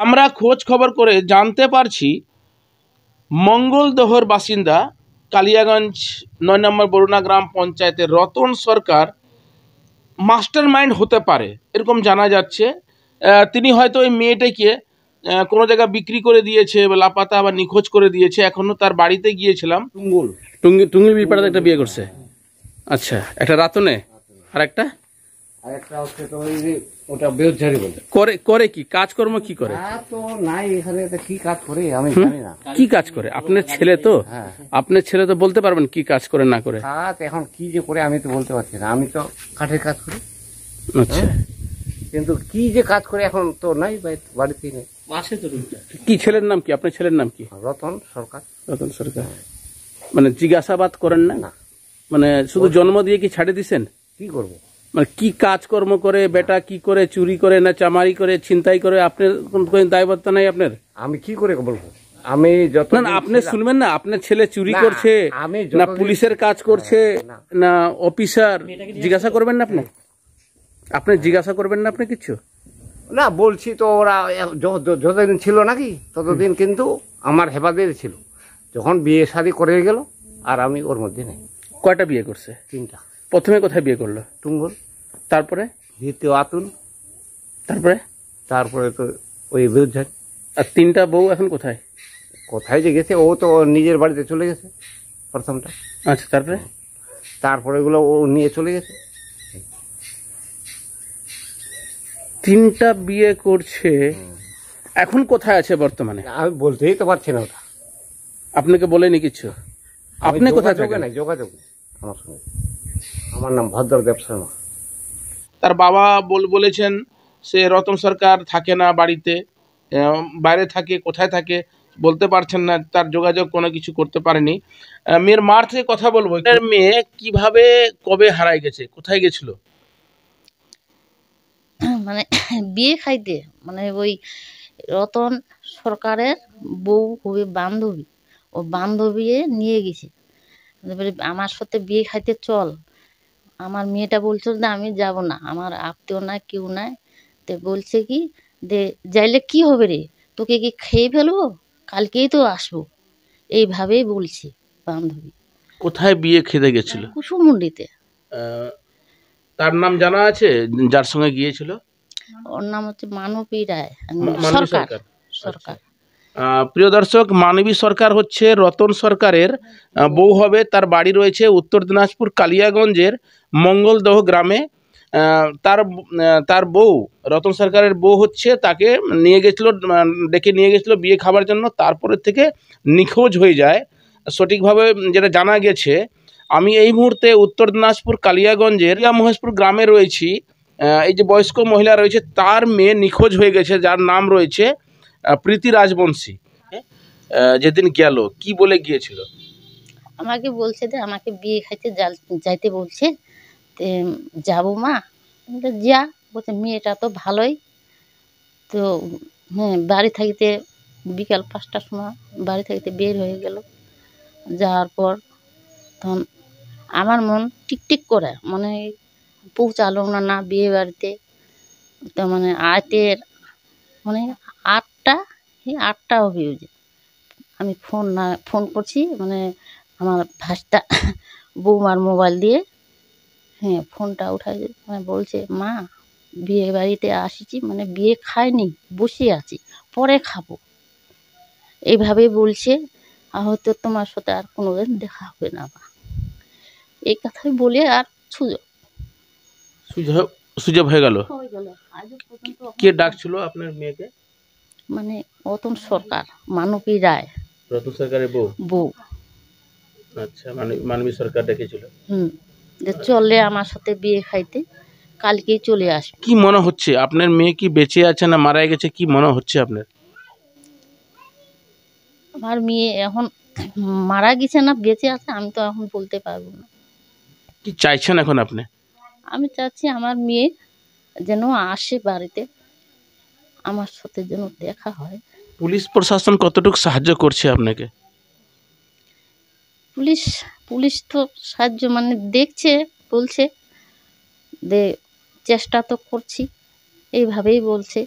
আমরা খোঁজ খবর করে জানতে পারছি মঙ্গলদহর বাসিন্দা কালিয়াগঞ্জ ৯ নম্বর বরুণা গ্রাম পঞ্চায়েতের রতন সরকার মাস্টার মাইন্ড হতে পারে এরকম জানা যাচ্ছে। তিনি হয়তো ওই মেয়েটাকে কোনো জায়গায় বিক্রি করে দিয়েছে বা লাপাতা বা নিখোঁজ করে দিয়েছে। এখনো তার বাড়িতে গিয়েছিলাম। টুঙ্গি বিপাড়াতে একটা বিয়ে করছে। আচ্ছা, একটা রাতনে আর একটা হচ্ছে তো ওই যে ওটা বেউঝারি বলে করে কি কাজকর্ম কি করে? তো নাই এখানে কি কাজ করে আমি জানি না। কি কাজ করে আপনার ছেলে? তো আপনার ছেলে তো বলতে পারবেন কি কাজ করে না করে। এখন কি যে করে আমি তো বলতে পারছি না। আমি তো কাঠের কাজ করি। আচ্ছা, কিন্তু কি যে কাজ করে এখন তো নাই, বাড়িতেই নেই। কি ছেলের নাম কি? আপনার ছেলের নাম কি? রতন সরকার। রতন সরকার। মানে জিজ্ঞাসাবাদ করেন না? মানে শুধু জন্ম দিয়ে কি ছাড়ে দিছেন? কি করবো? মানে কি কাজকর্ম করে? বেটা কি করে? চুরি করে না চামারি করে, ছিনতাই করে? আপনার কোন দায়বদ্ধ নাই আপনার? আমি কি করে বলবো? আমি যত না আপনি শুনবেন না, আপনার ছেলে চুরি করছে না পুলিশের কাজ করছে না অফিসার, জিজ্ঞাসা করবেন না আপনি? আপনি জিজ্ঞাসা করবেন না আপনি কিছু? না বলছি তো, ওরা যতদিন ছিল নাকি ততদিন কিন্তু আমার হেফাজতে ছিল। যখন বিয়ে শাদী করে গেল আর আমি ওর মধ্যে নেই। কয়টা বিয়ে করছে? 3টা। প্রথমে কোথায় বিয়ে করলো? টুঙ্গল। তারপরে দ্বিতীয় আতুন। তারপরে তো ওই বেউঝারি। আর 3টা বউ এখন কোথায়? কোথায় যে গেছে, ও তো নিজের বাড়িতে চলে গেছে প্রথমটা। আচ্ছা, তারপরে এগুলো ও নিয়ে চলে গেছে। 3টা বিয়ে করছে, এখন কোথায় আছে বর্তমানে? আমি বলতেই তো পারছি না ওটা। আপনাকে বলেনি কিছু? আপনি কোথায় থাকেন? যোগাযোগ আমার সঙ্গে। আমার নাম ভদ্রদেব শর্মা। তার বাবা বলেছেন সে রতন সরকার থাকে না বাড়িতে, বাইরে থাকে। কোথায় থাকে বলতে পারছেন না, তার যোগাযোগ কোনো কিছু করতে পারেনি। মেয়ের মার থেকে কথা বলবো। মেয়ে কিভাবে কবে হারায় গেছে, কোথায় গেছিল? মানে বিয়ে খাইতে, মানে ওই রতন সরকারের বউ হবে বান্ধবী, ও বান্ধবী নিয়ে গেছে। আমার সাথে বিয়ে খাইতে চল। আমার মেয়েটা বলছিল যে আমি যাব না, আমার আত্মীয় নাই কেউ নাই। তো বলছে কি যে যাইলে কি হবে রে, তোকে কি খেয়ে ফেলবো, কালকেই তো আসবো, এইভাবেই বলছি বান্ধবী। কোথায় বিয়ে খেতে গেছিল? কুসুমুন্ডিতে। তার নাম জানা আছে যার সঙ্গে গিয়েছিল? ওর নাম হচ্ছে মানবী রায় সরকার। প্রিয় দর্শক, মানবী সরকার হচ্ছে রতন সরকারের বউ হবে। তার বাড়ি রয়েছে উত্তর দিনাজপুর কালিয়াগঞ্জের মঙ্গলদহ গ্রামে। তার বউ, রতন সরকারের বউ হচ্ছে, তাকে ডেকে নিয়ে গেছিল বিয়ে খাবার জন্য। তারপরে থেকে নিখোঁজ হয়ে যায় সঠিকভাবে যেটা জানা গেছে। আমি এই মুহূর্তে উত্তর দিনাজপুর কালিয়াগঞ্জের মহেশপুর গ্রামে রয়েছি। এই যে বয়স্ক মহিলা রয়েছে, তার মেয়ে নিখোঁজ হয়ে গেছে, যার নাম রয়েছে প্রীতি রাজবংশী। যেদিন গেল কি বলে গিয়েছিল? আমাকে বলছে যে আমাকে বিয়ে খাইতে যাইতে বলছে, যাবো মা। যা, বলছে মেয়েটা তো ভালোই। তো বাড়ি থাকতে বিকাল 5টার সময় বাড়ি থাকতে বের হয়ে গেল। যাওয়ার পর তখন আমার মন টিকটিক করে, মানে পৌঁছালো না বিয়ে বাড়িতে। তো মানে মানে 8টা হবে। আমি ফোন করছি, মানে আমার ভাসটা বৌমার মোবাইল দিয়ে ফোনটা উঠাই, মানে বলছে মা বিয়ে বাড়িতে আসিছি, মানে বিয়ে খাইনি, বসে আছি, পরে খাবো, এইভাবেই বলছে। আর হয়তো তোমার সাথে আর কোনোদিন দেখা হবে না মা, এই কথাই বলে আর সুযোগ হয়ে গেল। কে ডাকছিল আপনার মেয়েকে? মানে রতন সরকার, মানবী রায়, রতন সরকারের বউ। আচ্ছা, মানবী সরকার ডেকেছিল। যে চলে আমার সাথে বিয়ে খাইতে, কালকেই চলে আসবে। কি মনে হচ্ছে আপনার মেয়ে কি বেঁচে আছে না মারা গেছে, কি মনে হচ্ছে আপনার? আমার মেয়ে এখন মারা গেছে না বেঁচে আছে আমি তো এখন বলতে পারবো না। কি চাইছেন এখন আপনি? আমি চাচ্ছি আমার মেয়ে যেন আসে বাড়িতে, আমার সাথে যেন দেখা হয়। পুলিশ প্রশাসন কতটুকু সাহায্য করছে আপনাকে? পুলিশ তো সাহায্য মানে দেখছে, বলছে যে চেষ্টা তো করছি, এইভাবেই বলছে।